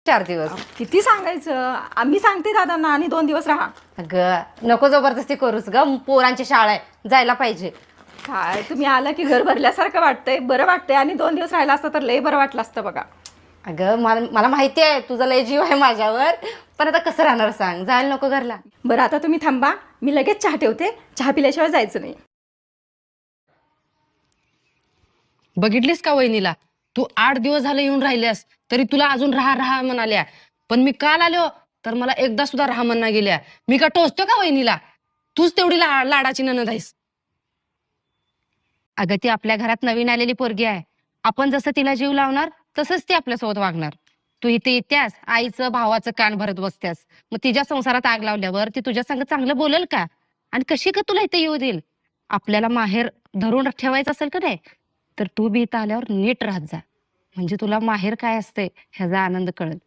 4 दिवस. किती सांगायचं, आम्ही सांगते दादांना आणि 2 दिवस राहा. अगं नको जबरदस्ती करूच ग, पोरांची शाळा आहे, जायला पाहिजे. काय तुम्ही आलं की घर भरल्यासारखं वाटतंय, बरं वाटतंय. आणि 2 दिवस राहिला असतं तर लय बरं वाटलं असतं बघा. अगं मला माहिती आहे तुझा लय जीव आहे माझ्यावर, पण आता कसं राहणार सांग, जायला नको घरला. बरं आता तुम्ही थांबा, मी लगेच चहा ठेवते. चहा पिल्याशिवाय जायचं नाही. बघितलीस का वहिनीला? तू 8 दिवस झाले येऊन राहिल्यास तरी तुला अजून राहा राहा म्हणाल्या, पण मी काल आलो तर मला एकदा सुद्धा राहा म्हणा गेल्या. मी का टोचतो का वहिनीला? तूच तेवढी लाडाची नणंद आहेस. अगं ती आपल्या घरात नवीन आलेली पोरगी आहे, आपण जसं तिला जीव लावणार तसंच ती आपल्यासोबत वागणार. तू इथे येत्यास आईचं भावाचं कान भरत बसत्यास, मग तिच्या संसारात आग लावल्यावर ती तुझ्या संग चांगलं बोलेल का? आणि कशी का तुला इथे येऊ देईल? आपल्याला माहेर धरून ठेवायचं असेल का नाही, तर तू बी इथं आल्यावर नीट राहत जा, म्हणजे तुला माहेर काय असते ह्याचा आनंद कळेल.